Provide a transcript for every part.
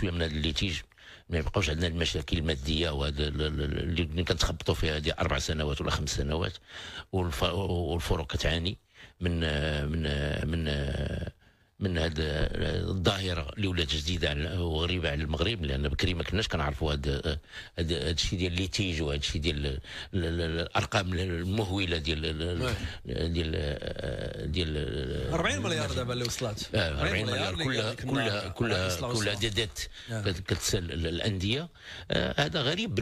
شويه من هذا الليتيج، ما يبقاوش عندنا المشاكل الماديه وهذا اللي كنتخبطوا فيها هذه 4 سنوات ولا 5 سنوات، والفرق كتعاني من هذه الظاهره اللي ولات جديده وغريبه على المغرب، لان بكري ما كناش كنعرفوا هذا الشيء ديال الليتيج وهذا الشيء ديال الارقام المهوله ديال 40 مليار دابا اللي وصلت. 40 مليار كلها ديدات كتسال الانديه. هذا غريب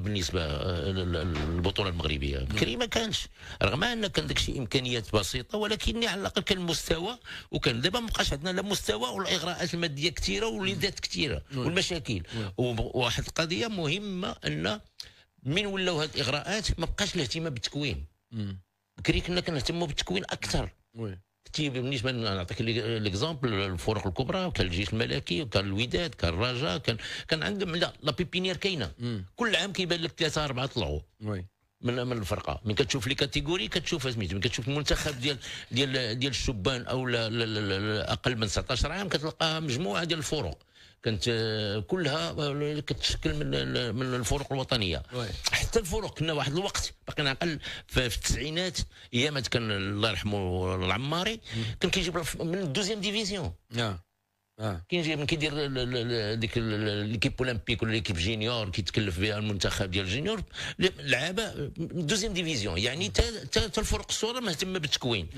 بالنسبه للبطوله المغربيه. بكري ما كانش، رغم ان كان داك الشيء امكانيات بسيطه، ولكن على الاقل كان المستوى. وكان دابا ما بقاش عندنا لا مستوى، والاغراءات الماديه كثيره والوليدات كثيره والمشاكل. وواحد القضيه مهمه، ان من ولاو هاد الاغراءات ما بقاش الاهتمام بالتكوين. بكري كنا كنهتموا بالتكوين اكثر. بالنسبه نعطيك ليكزامبل، الفرق الكبرى كان الجيش الملكي وكان الوداد كان الرجاء كان عندهم لا بيبينير كاينه. كل عام كيبان لك 3 4 طلعوا من الفرقه. من كتشوف لي كاتيجوري كتشوف سميتو، من كتشوف المنتخب ديال الشبان او اقل من 19 عام كتلقى مجموعه ديال الفرق كانت كلها كتشكل من الفرق الوطنيه. حتى الفرق كنا واحد الوقت باقي نعقل في التسعينات، ايامات كان الله يرحمه العماري كان كيجيب من الدوزيام ديفيزيون. كيدير ديك ليكيب اولمبيك ولا ليكيب جينيور كيتكلف بها المنتخب ديال الجينيور، لعابه دوزيام ديفيزيون. يعني حتى الفرق الصغرى مهتمه بالتكوين.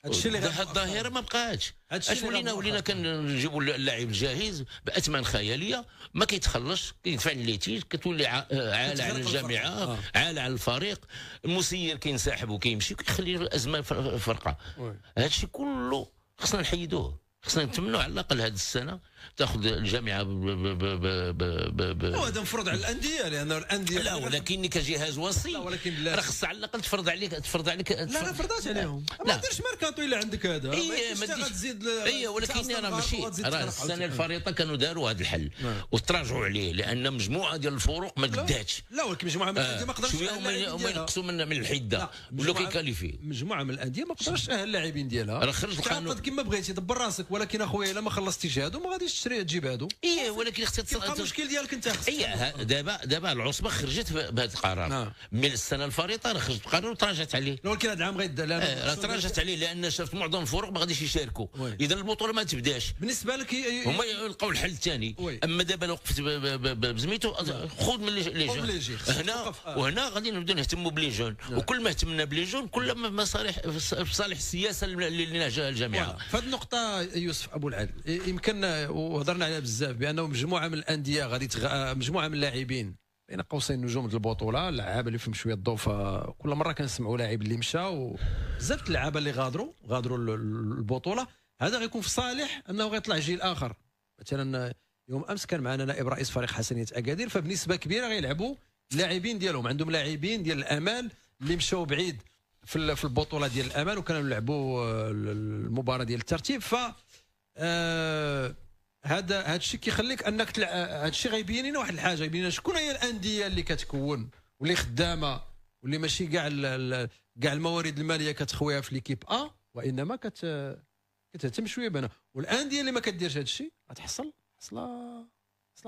هادشي اللي هاد الظاهره ما بقاتش. اش ولينا كنجيبوا اللاعب الجاهز باثمان خياليه، ما كيتخلصش، كيدفع الليتيج، كتولي عاله على الجامعه، عاله على الفريق، المسير كينسحب وكيمشي كيخلي الازمه في الفرقه. هادشي كله خصنا نحيدوه. خصنا نتمنوا على الاقل هذه السنه تاخذ الجامعه هذا مفروض على الانديه، لان الانديه لا، ولكن كجهاز وصي راه خصها على الاقل تفرض عليك لا فرضات عليهم. ما ديرش ميركاتو الا عندك هذا ما تزيد. ولكن راه ماشي، راه السنه الفريطه كانوا داروا هذا الحل وتراجعوا عليه، لان مجموعه ديال الفروق ما قداتش. لا ولكن مجموعه من الانديه ما قدرش شويه هما ينقصوا من الحده ولا كيكاليفي. مجموعه من الانديه ما قدرش تاهل اللاعبين ديالها. راه خرج القانون كما بغيتي دبر راسك، ولكن اخويا الا ما خلصتيش هادو ما غاديش تشري تجيب هادو. ولكن خصك المشكل ديالك انت. دابا العصبه خرجت بهذا القرار. من السنه الفريطه راه خرجت بقرار وتراجعت عليه. ولكن هذا العام راه تراجعت عليه، لان شافت معظم الفرق ما غاديش يشاركوا. اذا البطوله ما تبداش. بالنسبه لك هما يلقاو الحل الثاني. اما دابا لو وقفت بزميتو خذ من لي جون وهنا غادي نبداو نهتموا بلي جون. وكل ما اهتمنا بلي جون كل ما في صالح السياسه اللي نهجها الجامعه. في هذه النقطه يوسف ابو العدل، يمكن وهضرنا عليها بزاف بانه مجموعه من الانديه غادي مجموعه من اللاعبين بين قوسين نجوم البطوله، اللعابه اللي فيهم شويه الضوء. كل مره كنسمعوا لاعب اللي مشى، وبزاف اللعابه اللي غادروا البطوله. هذا غيكون في صالح انه غيطلع جيل اخر. مثلا يوم امس كان معنا نائب رئيس فريق حسنيه اكادير، فبنسبه كبيره غيلعبوا اللاعبين ديالهم، عندهم لاعبين ديال الامال اللي مشاو بعيد في البطوله ديال الامال، وكانوا يلعبوا المباراه ديال الترتيب. ف هذا الشيء كيخليك انك هذا الشيء غيبين لنا واحد الحاجه، يبين لنا شكون هي الانديه اللي كتكون واللي خدامه واللي ماشي كاع الموارد الماليه كتخويها في ليكيب وانما كتهتم شويه بنا. والانديه اللي ما كديرش هذا الشيء غتحصل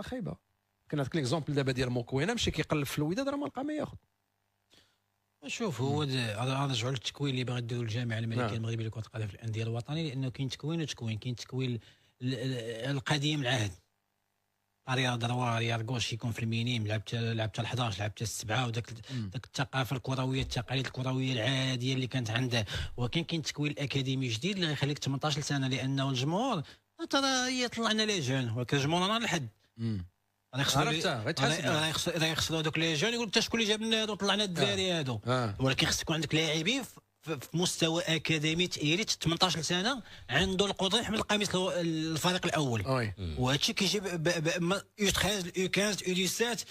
خايبه. كان هذاك ليكزومبل دابا ديال موكوينه مشى كيقلب في الوداد راه ما لقى ما ياخذ. شوف، هو نرجعوا للتكوين اللي باغي ديروا الجامعه الملكيه المغربيه لكره القدم في الانديه الوطنيه، لانه كاين تكوين كاين تكوين القديم العهد. رياض رواه رياض كوش يكون في المينيم، لعبت 11 لعبت 7 وداك الثقافه الكرويه، التقاليد الكرويه العاديه اللي كانت عنده. ولكن كاين تكوين الاكاديمي جديد اللي غيخليك 18 سنه، لانه الجمهور ترى طلعنا لي جون، ولكن الجمهور راه الحد غيخسروا هذوك لي جون. يقول لك شكون اللي جاب لنا هادو طلعنا الدراري هادو. ولكن خص يكون عندك لاعبين في مستوى اكاديمي تاهيلي 18 سنه عنده القدره يحمل القميص الفريق الاول. وهذا الشيء كيجيب U13 U15 U17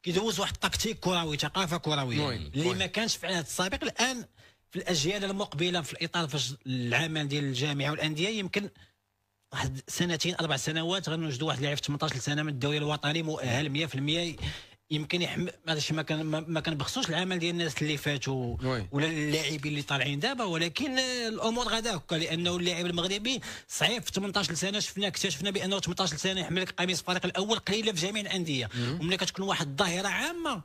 كيدوز واحد التكتيك كروي، ثقافه كرويه اللي ما كانش في العهد السابق. الان في الاجيال المقبله في الاطار فاش العمل ديال الجامعه والانديه، يمكن واحد 2 4 سنوات غنوجدوا واحد لاعب في 18 سنه من الدوري الوطني مؤهل 100% يمكن معليش ما كنبخسوش العمل ديال الناس اللي فاتوا ولا اللاعبين اللي طالعين دابا، ولكن الامور غادا هكا، لانه اللاعب المغربي صعيب في 18 سنه اكتشفنا بانه 18 سنه يحمل قميص الفريق الاول قليله في جميع الانديه، وملي كتكون واحد الظاهره عامه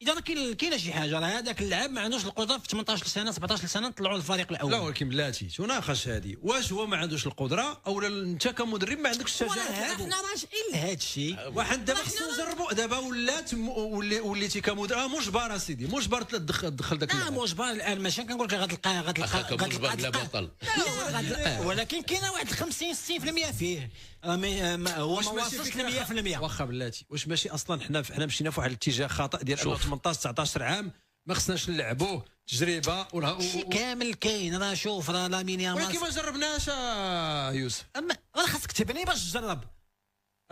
اذا كاينه شي حاجه، راه هذاك اللاعب ما عندوش القدره في 18 سنه 17 سنه نطلعوا للفريق الاول. لا ولكن بلاتي تناقش هذه، واش هو ما عندوش القدره اولا انت كمدرب ما عندكش الشجاعه؟ حنا راجعين لهذا الشيء، واحد دابا خصنا نجربوا، دابا وليتي كمدرب مجبر اسيدي، مجبر تدخل داك مجبر الان، ماشي كنقول لك غتلقى مجبر لا بطل، ولكن كاينه واحد 50 60% فيه هو ما واصلش ل 100%. واخا بلاتي واش ماشي اصلا حنا مشينا في واحد الاتجاه خاطئ ديال 18 19 عام ما خصناش نلعبوه تجربه كامل كاين. راه شوف راه لامين يامال ولكن ما جربناش يوسف، راه خاصك تبني باش تجرب،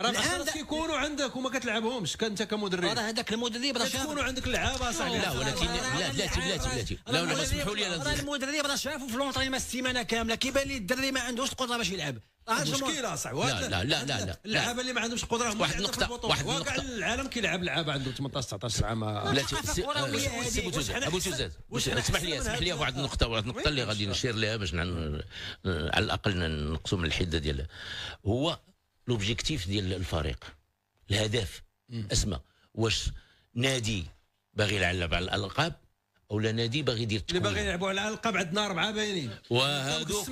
راه خاصك كيكونوا عندك وما كتلعبهمش انت كمدرب، راه هذاك المدرب راه كيكونوا عندك لعابه صاحبي. لا ولكن بلاتي لا اسمحوا لي، راه المدرب راه شافوا في لونطريمون السيمانه كامله كيبان لي الدري ما عندوش القدره باش يلعب. مشكله صاحبي. لا اللعابه اللي ما عندهمش القدره واحد النقطه العالم كيلعب لعابه عندهم 18 19 عام. بلاتي ابو جوزات اسمح لي واحد النقطه اللي غادي نشير لها باش على الاقل نقصوا من الحده ديالها. هو لوبجيكتيف ديال الفريق، الهدف اسمع، واش نادي باغي يلعب على الالقاب ولا نادي باغي يدير اللي باغي يلعبوا على الالقاب عندنا 4 باينين، وهذوك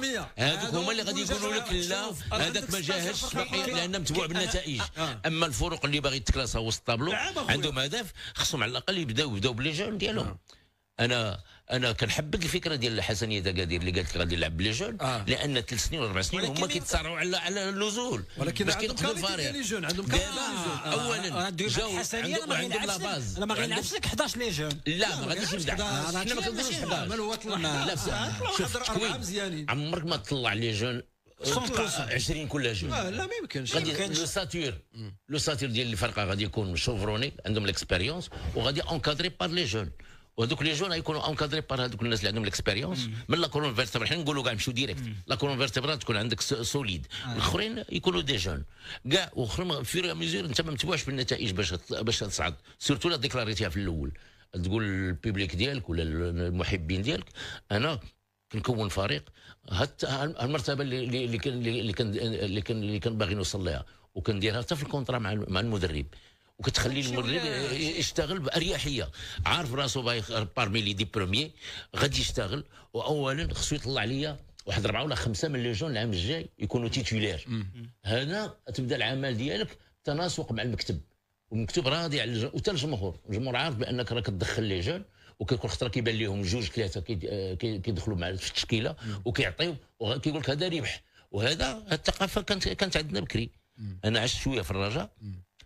هما اللي غادي يقولوا لك لا هذاك ما جاهزش لان متبوع بالنتائج. اما الفرق اللي باغي تكلاسها وسط الطابلو عندهم هدف، خصهم على الاقل يبداو بلي جون ديالهم. انا كنحبذ الفكره ديال حسنيه دكادير اللي قالت لك غادي يلعب بلي جون، لان 3 سنين و4 سنين هما كيتصارعوا على النزول، ولكن باش كيدخلوا الفريق عندهم اولا جاو عندهم لا باز، انا ما غنلعبش لك 11 لي جون، لا ما غاديش يبدا، حنا ما كنديروش 11 هو طلع شوف تكوين عمرك ما تطلع لي جون 20 كل جون، لا ما يمكنش. لو ساتير ديال الفرقه غادي يكون شوفروني عندهم الاكسبيريونس وغادي اونكادري بار لي جون، وهذوك لي جون غيكونوا اونكادري بار هذوك الناس اللي عندهم الاكسبيريونس من لا كولون فيرتبرال. حنا نقولوا كاع نمشيو ديريكت لا كولون فيرتبرال تكون عندك سوليد، الاخرين يكونوا دي جون كاع، واخرين في ميزور انت ما متبوعش بالنتائج باش تصعد، سورتو لا ديكلاريتيها في الاول تقول للبيبليك ديالك ولا المحبين ديالك انا كنكون فريق المرتبه اللي كان باغي نوصل لها، وكنديرها حتى في الكونترا مع المدرب، وكتخلي المدرب يشتغل باريحيه، عارف راسو باغي بارمي لي دي بروميي غادي يشتغل. واولا خصو يطلع ليا واحد 4 ولا 5 من لي جون العام الجاي يكونوا تيتولير. هنا تبدا العمل ديالك تناسق مع المكتب، والمكتب راضي على وحتى الجمهور عارف بانك راك تدخل لي جون، وكيكون خطره كيبان لهم 2 3 كيدخلوا مع في التشكيله وكيعطيو وكيقول لك هذا ربح. وهذا الثقافه كانت عندنا بكري. انا عشت شويه في الرجاء،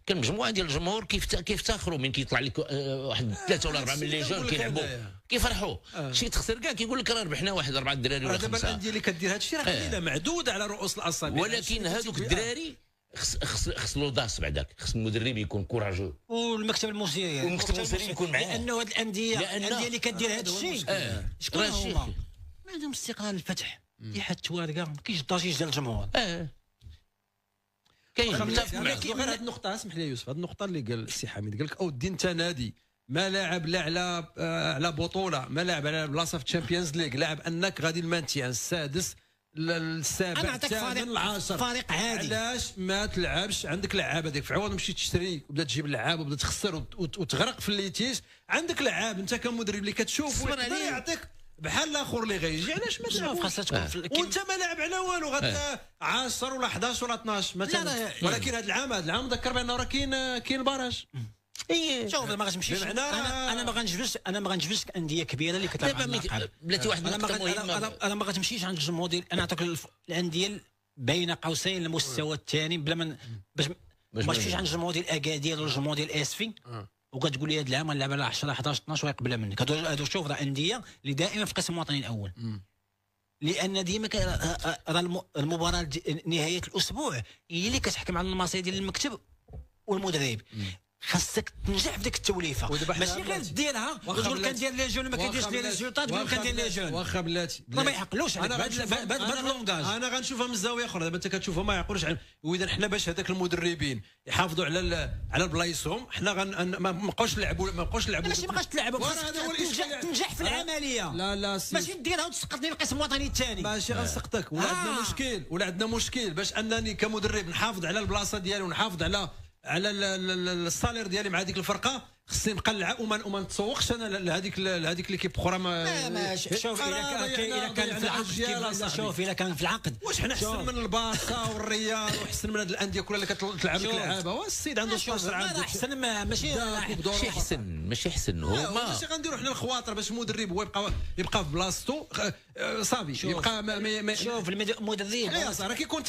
كان مجموعه ديال الجمهور كيفتخروا من كيطلع لك واحد 3 ولا 4 من لي جون كيلعبوا كيفرحوا، شي تخسر كاع كيقول لك راه ربحنا واحد 4 دراري ولا 5. دابا الانديه اللي كدير هذا الشيء راه قليله معدوده على رؤوس الاصابع، ولكن هذوك الدراري خص لوداس بعداك، خص المدرب يكون كوراجو والمكتب المسيري يكون معاه، لانه هذه الانديه اللي كدير هذا الشيء شكون هما؟ ما عندهم استقلال الفتح دي حد توارقه ما كاينش الضجيج ديال الجمهور. كاين غير هذه النقطه، اسمح لي يوسف، هذه النقطه اللي قال السي حميد، قال لك اودي انت نادي ما لاعب لا على بطوله، ما لاعب على بلاصه في الشامبيونز ليغ، لاعب انك غادي المانتيان السادس السابع الثامن العاشر، فريق عادي، علاش ما تلعبش؟ عندك لعابه ديك في عوض مشي تشتري وبدا تجيب لعاب وبدا تخسر وتغرق في الليتيج، عندك لعاب انت كمدرب اللي كتشوف ويقدر يعطيك بحال الاخر اللي غيجي، علاش ما تلعبش؟ خاصها تكون وانت ما لاعب على والو، غدا 10 ولا 11 ولا 12 مثلا. ولكن هذا العام ذكر بان راه كاين البراج. شوف ما غاتمشيش، انا ما غنجبدش انديه كبيره اللي كتلعب بلاتي واحد النقطه مهمه، انا ما غاتمشيش عند الموديل، انا نعطيك الانديه بين قوسين المستوى الثاني بلا ما باش ما تمشيش عند الموديل اكادير ولا الموديل اسفي وكتقول لي هذا العام غنلعب على 10 11 12 ويقبل منك. هادو شوف راه انديه اللي دائما في قسم الوطني الاول، لان ديما راه المباراه نهايه الاسبوع هي اللي كتحكم على المصير ديال المكتب والمدرب. خاصك تنجح في ديك التوليفه، ماشي غير ديرها وتقول كندير لي جون ما كيديرش لي ريزولطات تقول كندير لي جون. واخا بلاتي ما يعقلوش بهذا اللونغاج. انا غنشوفها من زاويه اخرى. دابا انت كتشوفها ما يعقلوش. واذا حنا باش هذاك المدربين يحافظوا على بلايصهم، حنا ما نبقاوش نلعبوا ماشي ما بقاش تلعبوا، تنجح في العمليه. لا ماشي ديرها وتسقط لي القسم الوطني الثاني. ماشي غنسقطك. ولا عندنا مشكل باش انني كمدرب نحافظ على البلاصه ديالي ونحافظ على الصالير ديالي مع هذيك الفرقه. خصني نبقى نلعب وما نتسوقش انا لهذيك ليكيب اخرى. شوف الا كان في العقد، شوف الا كان في العقد واش حنا احسن من البارسا والريال واحسن من هذه الانديه كلها اللي كتلعب لك لعابه؟ والسيد عنده 16 عام احسن. ماشي احسن هما ماشي غنديروا حنا الخواطر باش المدرب هو يبقى في بلاصتو صافي يبقى. شوف المدرب راه كيكون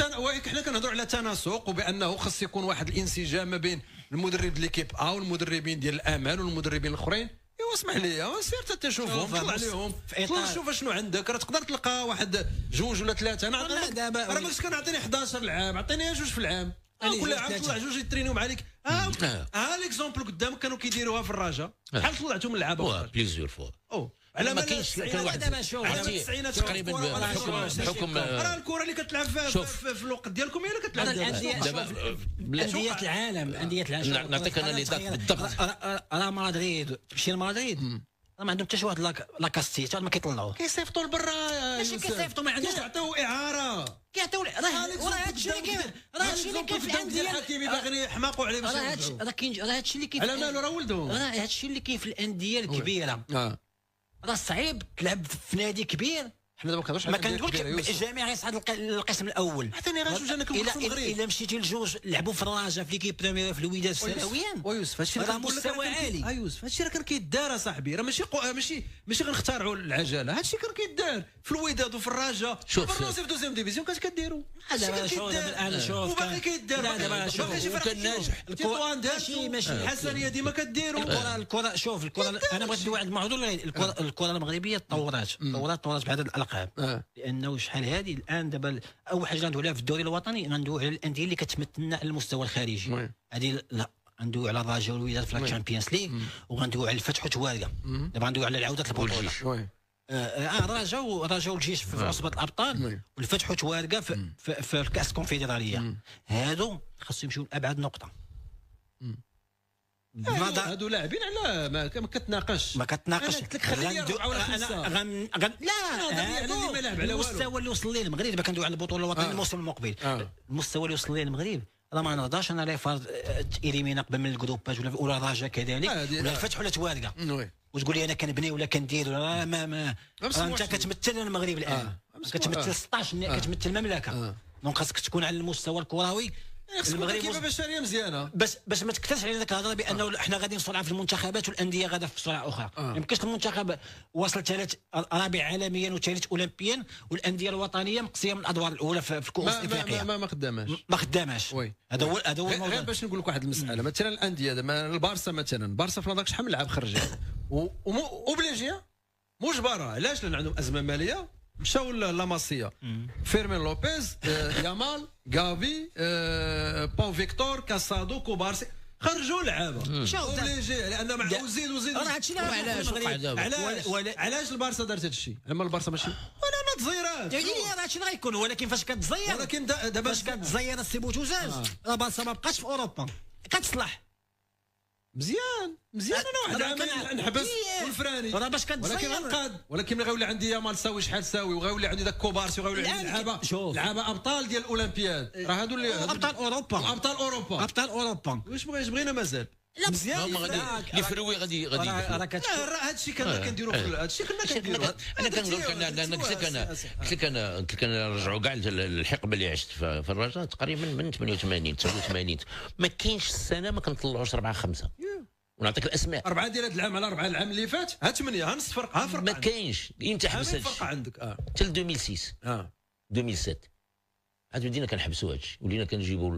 حنا كنهضروا على تناسق وبانه خص يكون واحد الانسجام ما بين المدرب ليكيب والمدربين ديال الامان والمدربين الاخرين. ايوا اسمح لي سير تشوفهم طلع عليهم شوف شنو عندك. راه تقدر تلقى واحد جوج ولا ثلاثه. انا راه ما كنعطيني 11 العام، عطيني جوج في العام. كل عام طلع جوج يترينيو مع عليك. ليكزومبل قدامك كانوا كيديروها في الرجاء. شحال طلعتهم من اللعابه بليزيور فوا على ما كاينش كان واحد تقريبا بحكم راه الكره اللي كتلعب في الوقت ديالكم هي اللي كتلعب انديه العالم. نعطيك انا لي دات بالضبط. راه مدريد مشي لمدريد ما عندهم حتى شي واحد لاكاستي ما كيطلعوه. كيصيفطوا لبرا. ماشي كيصيفطوا ما عندهمش. كيعطيو اعاره. كيعطيو راه هادشي اللي كاين. راه هادشي اللي كاين في الانديه. الحكيمي باغيين يحماقوا عليه. راه كاين هادشي اللي كاين على مالو راه ولدهم. راه هادشي اللي كاين في الانديه الكبيره. راه صعيب تلعب في نادي كبير. حنا دابا كنهضرش ما كندويش الجميع يصعد للقسم الاول. عطيني غير جوج. انا كنقول في المغرب الا مشيتي لجوج لعبوا في الرجاء في ليكيب بريمير في الوداد سنويا. ويوسف هادشي راه مستوى عالي. يوسف هادشي راه كان كيدار صاحبي. راه ماشي غنخترعوا العجله. هادشي كان كيدار في الوداد وفي الرجاء. شوف في دوزيام ديفيزيون كانت كديروا. هذا شوف وباقي كيدار. دابا شوف وكان ناجح. ماشي الحسنيه ديما كديروا. الكره شوف الكره. انا بغيت ندوي على الموضوع. الكره المغربيه تطورات بهذا الالقاب. لانه شحال هذه الان دابا اول حاجه غندوي عليها في الدوري الوطني غندوي على الانديه اللي كتمثلنا على المستوى الخارجي. هذه لا غندوي على الرجاء والوداد في الشامبيونز ليغ وغندوي على الفتح وتوارقه. دابا غندوي على العوده البطوله. الرجاء والجيش في عصبه الابطال والفتح وتوارقه في الكاس الكونفدراليه. هادو خاصهم يمشيو لابعد نقطه. هادو لاعبين على ما كتناقش. المستوى اللي وصل ليه المغرب. دابا كندوي على البطوله الوطنيه الموسم المقبل. المستوى اللي وصل ليه المغرب راه ما نهضرش انا لا فرض اليمين قبل من الجروبات ولا الرجاء كذلك ولا الفتح ولا توارقه. وتقول لي انا كنبني ولا كندير ولا ما انت كتمثل المغرب الان. كتمثل 16 كتمثل المملكه. دونك خاصك تكون على المستوى الكروي. المغرب كيف بشريه مزيانه باش ما تكثرش علينا ذاك الهضره بانه احنا غاديين نصنع في المنتخبات والانديه غادا في صنع اخرى. ما يمكنش المنتخب واصل ثالث رابع عالميا وثالث اولمبيا والانديه الوطنيه مقسيه من الادوار الاولى في الكؤوس الافريقيه. ما خداماش. هذا هو الموضوع. غير باش نقول لك واحد المساله. مثلا الانديه البارسا مثلا البارسا في نظرك شحال من لاعب خرج وبليجيا مجبره. علاش؟ لان عندهم ازمه ماليه. مشاو لاماسيا. فيرمين لوبيز يامال غافي باو فيكتور كاسادو كوبارسي خرجوا لعابه. اوبليجي لان مع وزيد راه هادشي علاش البارسا دارت هادشي؟ لما البارسا ماشي ولا ما تزيرات. راه هادشي اللي غيكون. ولكن فاش كتزير ولكن دابا فاش كتزير السي بوتوزاج راه بارسا ما بقاش في اوروبا كتصلح. مزيان انا واحد العام نحبس والفراني راه باش كتزير ولكن غيولي عندي يامال ساوي شحال ساوي وغيولي عندي داك كوبارسي وغيولي عندي لعابه ابطال ديال الاولمبياد. راه هادو اللي ابطال اوروبا واش بغينا مازال مزيان. لي فروي غادي راه هادشي كنديروا هادشي كنديروا. انا كنقول لك انا قلت لك انا نرجعوا كاع الحقبه اللي عشت في الرجاء تقريبا من 88 89 ما كاينش السنه ما كنطلعوش 4 5. ونعطيك الاسماء 4 ديال هذا العام على 4 العام اللي فات. ها 8 ها نص فرق ما كاينش. انت حبس فرق عندك حتى 2006 2007 عاد ولينا كنحبسوا هادشي. ولينا كنجيبوا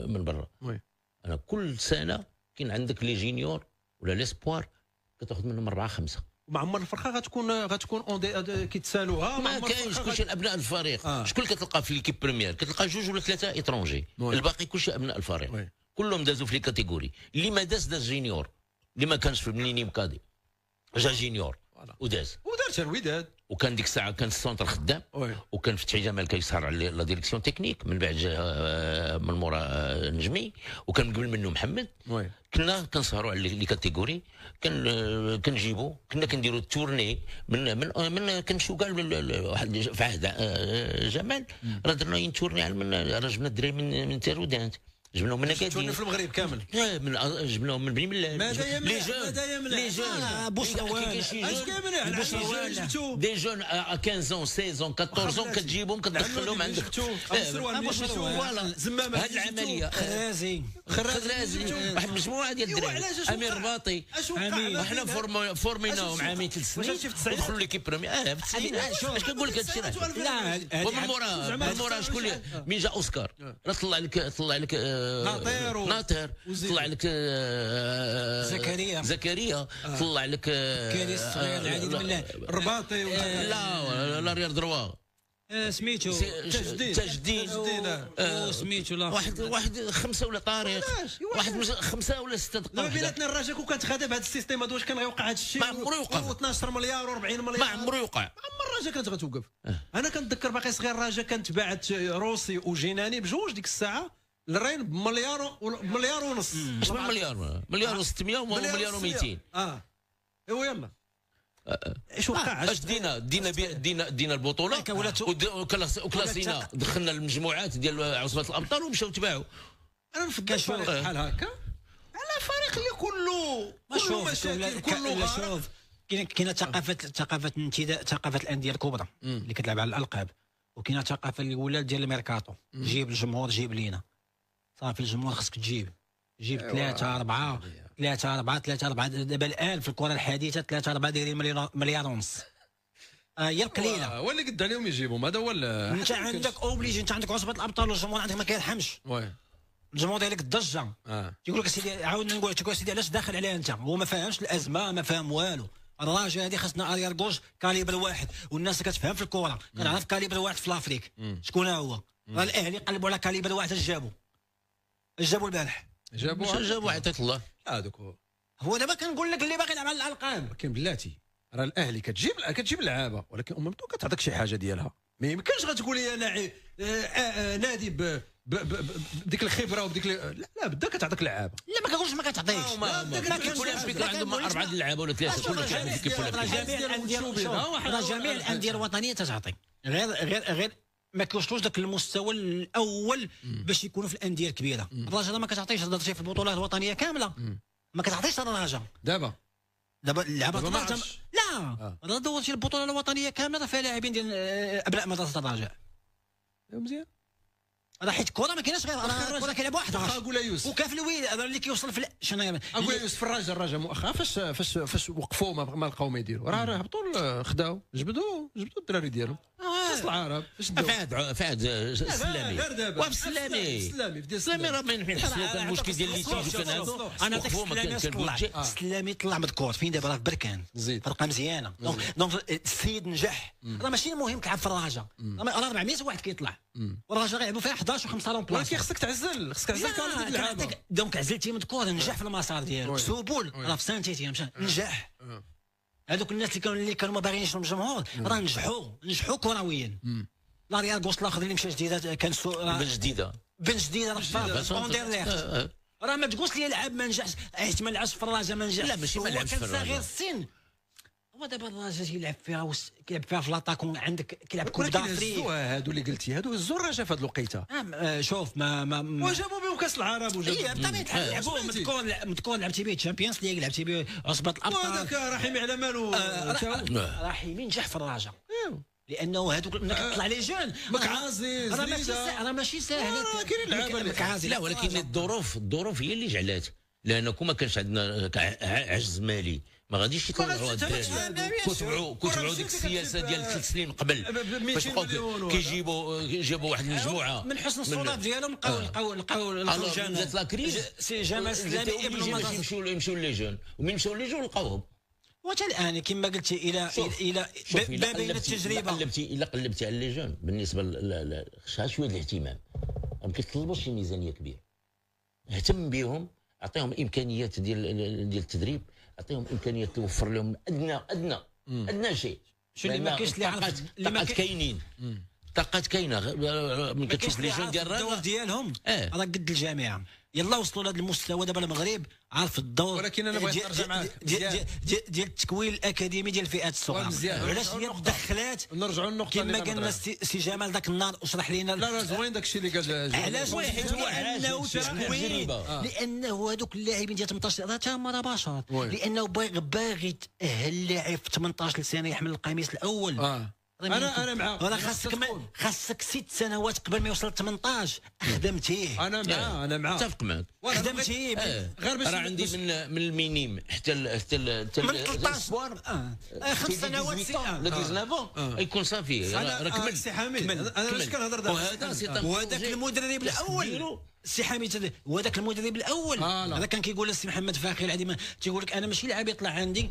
من برا. انا كل سنه كاين عندك لي جينيور ولا ليسبوار كتاخذ منهم 4 5. مع عمر الفرقه غتكون كيتسالوها. ما كاينش كلشي ابناء الفريق. شكون كتلقى في ليكيب بريمير كتلقى 2 ولا 3 اترونجي. الباقي كلشي ابناء الفريق. كلهم دازوا في لي كاتيجوري. اللي ما داز جينيور، اللي ما كانش في المينيم كادي جا جينيور وداز ودار حتى الوداد. وكان ديك الساعه كان السونتر خدام، وكان فتحي جمال كيسهر على لا ديريكسيون تكنيك. من بعد جا من مورا نجمي، وكان قبل منه محمد. كنا كنسهروا على لي كاتيجوري، كنجيبوا، كنا كنديروا التورني من كنمشيو كاع واحد في عهد جمال. راه درنا تورني على راه جبنا الدراري من تارودانت، جبناهم من اكادير في المغرب كامل، جبناهم من بني ملال. لي جون بوشنوال دي جون 15 16 14 كتجيبهم كتدخلهم عندك. فوالا هذه العمليه خرازي واحد المجموعه ديال الدراري، امير الرباطي، وحنا فورميناهم عامين 3 سنين ودخلوا ليكيب بريمير. في التسعينات اش كنقول لك هذا الشيء. لا ومن مورا شكون مين جا اوسكار راه طلع لك ناطر، طلع لك زكريا، طلع لك كريس الصغير العديد من الرباطي، لا رياض دروا سميتو تجديد سميتو لا واحد 5 ولا طارق، واحد 5 ولا 6 دابا بيناتنا الرجاء كون كتغادى بهذا السيستيم هذا واش كان غيوقع هذا الشيء؟ ما عمرو يوقع. 12 مليار و40 مليار ما عمرو يوقع. عمر الرجاء كانت غتوقف. انا كنتذكر باقي صغير الرجاء كانت باعت روسي وجيناني بجوج ديك الساعه للرين بمليار ونص. اش من مليار و600 ومليار و200. ايوا يلا ايش وقع؟ اش دينا البطوله وكلاسينا، دخلنا المجموعات ديال عصبه الابطال ومشاو تباعوا. انا نفكر بحال هكا على فريق اللي كله مشاكل كله شوف. كاينه ثقافه الانديه الكبرى اللي كتلعب على الالقاب، وكاينه ثقافه اللي ولات ديال الميركاتو. جيب الجمهور، جيب لينا صافي. الجمهور خصك تجيب 3 4 دابا الان في الكره الحديثه 3 4 دايرين مليار ونص. هي القليله هو اللي قد عليهم يجيبهم. هذا هو انت عندك اوبليجي، انت عندك عصبه الابطال والجمهور عندك ما كيرحمش. الجمهور ديالك الضجه تيقول لك سيدي، عاود نقول تقول سيدي علاش داخل عليها انت؟ هو ما فاهمش الازمه، ما فاهم والو. الراجل هذه خاصنا اريار جوج كاليبر واحد، والناس اللي كتفهم في الكره كنعرف كاليبر واحد في الافريك شكون هو. الاهلي قلبوا على كاليبر واحد، جابوا البارح، جابوا عطيت الله. هذوك هو دابا كنقول لك اللي باغي يلعب على الالقاب. كاين بلاتي راه الاهلي كتجيب لعابه، ولكن اممتو كتعطيك شي حاجه ديالها. ما يمكنش غتقول لي لاعب نادي بديك الخبره وبديك لا بدا كتعطيك لعابه. لا ما كنقولش ما كتعطيكش، ما كيكونش بك عندهم 4 لعابه ولا 3 كلهم كيلعبوا في كيف ولا جميع الانديه الوطنيه تتعطي، غير ما كيوصلوش ذاك المستوى الاول باش يكونوا في الانديه الكبيره. الرجاء ما كتعطيش، درتي في البطولات الوطنيه كامله ما كتعطيش الرجاء. دابا اللعبه لا راه دورتي البطوله الوطنيه كامله فيها لاعبين ديال ابناء مدرسه الرجاء. مزيان راه حيت الكره ما كايناش غير الكره كيلعب واحد اقول يوسف وكاف الويل هذا اللي كيوصل في شنو اقول يوسف الرجاء مؤخرا فاش وقفوا ما لقاو ما يديروا راه هبطوا خداو جبدوا الدراري ديالهم كاس العرب. فهد السلامي راه من حسوا كان المشكل ديال اللي تيجي كان هذا. انا داك السلامي طلع مذكور فين دابا راه في بركان فرقه مزيانه. دونك السيد نجح، راه ماشي المهم تلعب في الرجاء، راه 400 واحد كيطلع والرجاء غيلعبوا فيها 11 و5 لون بلاص. ولكن خصك تعزل كامل اللعابه. دونك عزلتي مذكور نجح في المسار ديالو. سبل راه في سانتيتي مشى نجح. هذوك الناس اللي كانوا ما باغيينش الجمهور راه نجحوا كرويا. لا ريال غوش الاخر اللي مشى جديده كان بن جديده راه فانديرليخت. راه ما تقولش لي لعب ما نجحش، حيت ما لعبش في الرجاء ما نجحش. لا ماشي ما لعبش في الرجاء، صغير السن. هو دابا الرجاء كيلعب فيها في لاطاكون، عندك كيلعب كوب دافريك. هادو اللي قلتي هادو هزوا الرجاء في هاد الوقيته. شوف ما وجابوا بهم كاس العرب وجابوا بطبيعه الحال لعبوا مذكور لعبتي به الشامبيونز ليغ، لعبتي به عصبه الابطال. وهذاك رحيمي على مالو رحيمي نجح في الرجاء لانه هذوك ملي كطلع لي جون مكعازي راه ماشي ساهل. كاين لعابه لا ولكن الظروف هي اللي جعلات، لانه كون ما كانش عندنا عجز مالي ما غاديش يطلعوا الدراري. كتبعوا ديك السياسه ديال 3 سنين قبل فاش بقاو جابوا واحد المجموعه من حسن الصدف ديالهم لقاو الخرجان جات لا كريز. سي جمال السلامي ابن يمشيو لي جون ومن مشاو لي جون لقاوهم. وحتى الان كما قلتي الى بين التجربه الا قلبتي على لي جون بالنسبه شويه الاهتمام ما كيطلبوش شي ميزانيه كبيره. اهتم بهم، اعطيهم امكانيات ديال التدريب، اعطيهم امكانيات توفر لهم ادنى شيء. شو اللي ما كاينش اللي عرف طاقات كاينين، طاقات كاينه. من كتشوف لي جون ديال الدور ديالهم راه قد الجامعه. يلا وصلوا لهذا المستوى دابا المغرب عارف الدور. ولكن انا بغيت نرجع معاك ديال التكوين الاكاديمي ديال الفئات الصغرى. علاش هي دخلات نرجعوا للنقطه كما قالنا سي جمال ذاك النهار اشرح لينا. لا زوين داك الشيء اللي قال علاش؟ لانه تكوين، لانه هذوك اللاعبين ديال 18 راه تما بشر، لانه باغي تاهل اللاعب في 18 سنه يحمل القميص الاول. انا معاك. راه خاصك 6 سنوات قبل ما يوصل 18 خدمتيه. انا معاك اتفق معك. خدمتيه غير باش راه عندي من المينيم حتى من 13 5 سنوات 19 يكون صافي. راه كمل سي حميد. انا علاش كنهضر دابا وهذاك المدرب الاول سي حميد، وهذاك المدرب الاول هذا كان كيقول السي محمد فاخر العادي، تيقول لك انا ماشي لاعب يطلع عندي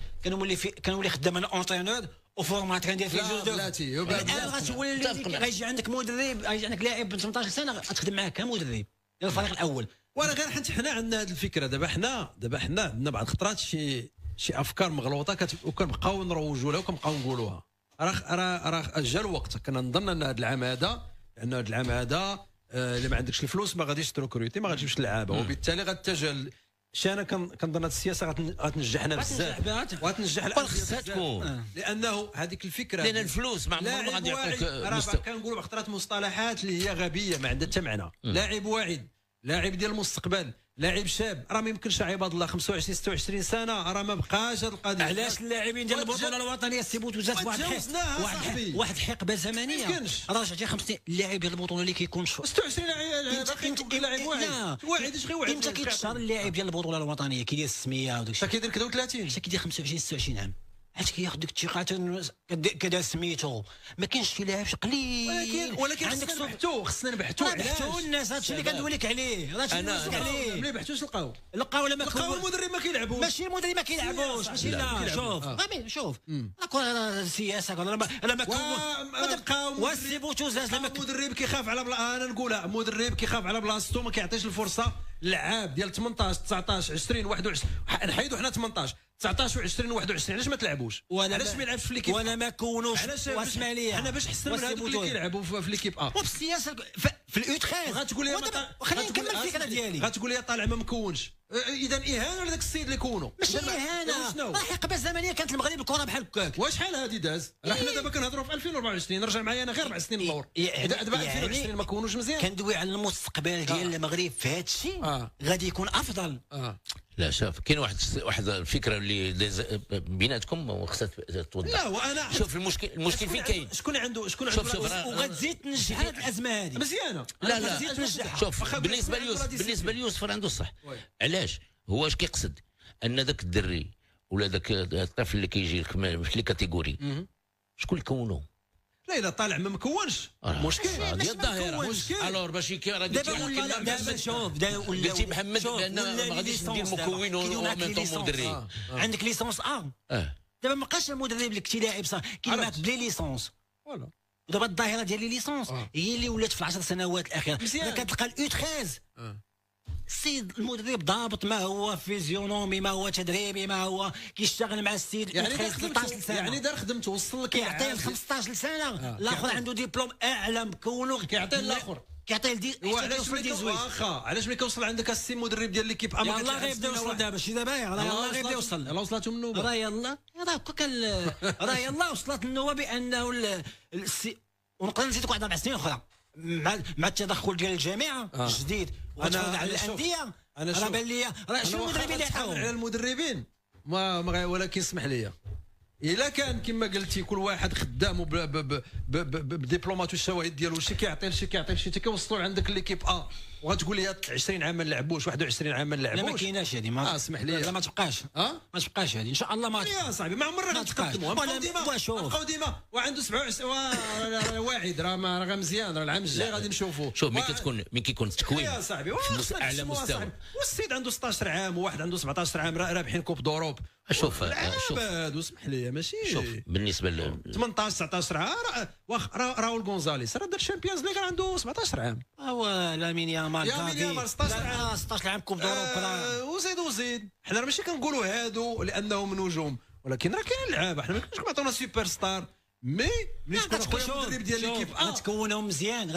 كنولي خدام انا اونترينور وفورمات كندير فيه جوج بلاتي. الان غتولي غيجي عندك مدرب، غيجي عندك لاعب ب 18 سنه غتخدم معاه كمدرب ديال الفريق الاول. وانا غير حنا عندنا هذه الفكره دابا. حنا عندنا بعض الخطرات شي افكار مغلوطه وكنبقاو نروجوا لها وكنبقاو نقولوها. راه جا الوقت. كنا نظن ان هذا العام هذا، لان هذا العام هذا الا ما عندكش الفلوس ما غاديش تروكروتي، ما غاتجيبش اللعابه، وبالتالي غتتجه. انا كنظن هذه السياسه غتنجحنا بزاف وغتنجح تكون، لانه هذيك الفكره لان الفلوس ما عمرهم ما غادي يعطوك. راه كنقولوا خطرات مصطلحات اللي هي غبيه ما عندها حتى معنى. لاعب واعد، لاعب ديال المستقبل، لاعب شاب، راه ما يمكنش عباد الله 25 26 سنه راه ما بقاش هذه القضيه. علاش اللاعبين ديال البطوله الوطنيه سيبوت وزاد واحد الحقبه زمنيه. راه جاتي 50 اللاعب ديال البطوله اللي كيكون 26 لاعب واعد اش غير امتى كيتشهر اللاعب ديال البطوله الوطنيه كيدير السميه وداك الشيء؟ كيدير كذا 30 حتى كيدير 25 26 عام عاد كياخذ ديك الثقه كدا سميتو. ما كاينش شي لاعب قليل، ولكن عندك خصنا نبحثوا الناس. هادشي اللي كندوي لك عليه. ملي بحثوا لقاو ولا ما لقاو المدرب ما كيلعبوش. ماشي المدرب ما كيلعبوش، ماشي لا شوف السياسه انا ما لقاو وسيبوتو زاز مدرب كيخاف على انا نقولها مدرب كيخاف على بلاصتو، ما كيعطيش الفرصه للعاب ديال 18 19 20 21. نحيدوا حنا 18 19 و20 و21 علاش ما تلعبوش؟ علاش ما يلعبش في ليكيب؟ ولا ما كونوش. واسمع لي حنا باش حسن من هذوك اللي كيلعبوا في ليكيب وبالسياسه في الاو 13 غتقول لي خليني نكمل الفكره ديالي. غتقول لي طالع ما مكونش، اذا اهانه لذاك السيد اللي كونوا. ماشي اهانه، راه حقبه زمنيه كانت المغرب الكره بحال هكاك. وشحال هذه داز؟ راه حنا دابا كنهضروا في 2024. رجع معايا انا غير 4 سنين للور. دابا 2020 ما كونوش مزيان. كندوي على المستقبل ديال المغرب في هذا الشيء غادي يكون افضل. لا شوف كاين واحد الفكره اللي بيناتكم وخصها توضح. لا وانا شوف المشكل فين كاين. شكون عنده وغتزيد تنجح هذه الازمه هذه مزيانه. لا شوف بالنسبه ليوسف راه عنده الصح. علاش هو اش كيقصد؟ ان ذاك الدري ولا ذاك الطفل اللي كيجي في لي كاتيجوري شكون اللي كونو؟ لا الا طالع ما مكونش مشكل هذه الظاهره. الور باش دابا شوف قلتي محمد بان ما غاديش ندير مكون ومن مدرب. عندك ليسونس دابا ما بقاش المدرب اللي كنتي لاعب صح كاين معك بلي ليسونس. فوالا ودابا الظاهره ديال لي ليسونس هي اللي ولات في 10 سنوات الاخيره. كتلقى الاو 13 السيد المدرب ضابط، ما هو فيزيونومي، ما هو تدريبي، ما هو كيشتغل مع السيد يعني 13 سنه، يعني دار خدمته وصل لك كيعطيه 15 سنه. الاخر عنده ديبلوم اعلى مكونو كيعطيه الاخر كيعطيه واخا علاش ملي كيوصل عندك السي مدرب ديال ليكيب يلاه غيبدا يوصل دابا شي دابا يلاه غيبدا يوصل. يلاه وصلاتهم النوبه راه يلاه وصلت النوبه بانه ونقدر نزيد واحد 4 سنين اخرى مع التدخل ديال الجامعه الجديد وغتفرض على الانديه. راه بان لي راه شنو المدربين اللي يحاولوا على المدربين ولكن اسمح لي الا كان كما قلتي كل واحد خدام بدبلومات والشواهد ديالو شي كيعطي شي كيوصلوا عندك ليكيب وغتقول لي 20 عام ما نلعبوش 21 عام ما نلعبوش. لا ما كايناش هذه ما اسمح لي لا ما تبقاش ما تبقاش هذه ان شاء الله ما يا صاحبي ما عمرنا غنتقدموا بقاو ديما وعنده 27 واعد راه مزيان. راه العام الجاي غادي نشوفوا. شوف ملي كيكون التكوين يا صاحبي اعلى مستوى والسيد عنده 16 عام وواحد عنده 17 عام رابحين كوب دوروب شوف هادو اسمح لي ماشي شوف بالنسبه 18 19 عام راول غونزاليس راه دار الشامبيونز ليغ عنده 17 عام. هو لامين يامال 16 عام 16 عام كوب دوروب. وزيد حنا ماشي كنقولوا هادو لانهم نجوم، ولكن راه كاين لعابه حنا ما كناش كنعطيونا سوبر ستار مي ملي تكون اخويا المدرب ديال ليكيب غتكونهم مزيان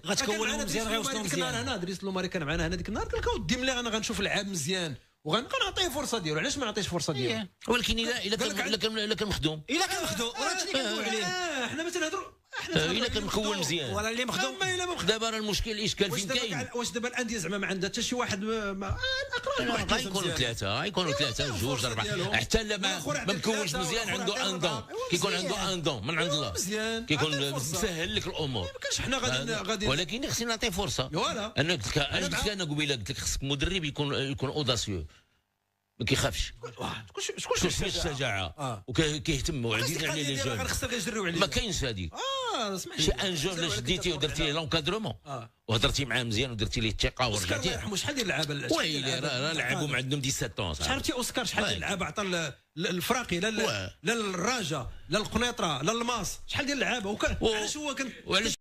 غتكونهم مزيان غيوصلوا مزيان. هنا دريس لوماري كان معنا هنا ديك النهار قال لك ودي ملي انا غنشوف لعاب مزيان وغنعطيه فرصه ديالو. علاش ما نعطيش فرصه ديالو؟ ولكن الا كان مخدوم راه اللي كنقولوا عليه حنا ما تنهضروا الا كان مكون مزيان ولا اللي مخدوم. دابا راه المشكل الاشكال فين كاين؟ واش دابا الانديه زعما ما عندها حتى شي واحد غيكونوا ثلاثه جوج اربعه حتى لا ما مكونش مزيان عنده ان دون كيكون عنده ان دون من عند الله كيكون مسهل لك الامور. ما كانش حنا غادي ولكن خصني نعطيه فرصه. انا قلت لك انا قبيله قلت لك خصك مدرب يكون اوداسيو ما كيخافش شكون فيه الشجاعه وكيهتم وعزيز عليه لي جون. ما كاينش هذيك شي ان جون اللي شديتيه ودرتي ليه لونكادرومون وهضرتي معاه مزيان ودرتي ليه الثقه ورجعتي. شحال ديال اللعابه ويلي راه لعبوا مع عندهم 17 شحال عرفتي اوسكار شحال ديال اللعابه عطى الفراقي لا الراجا لا القنيطره لا الماس شحال ديال اللعابه وعلاش هو كان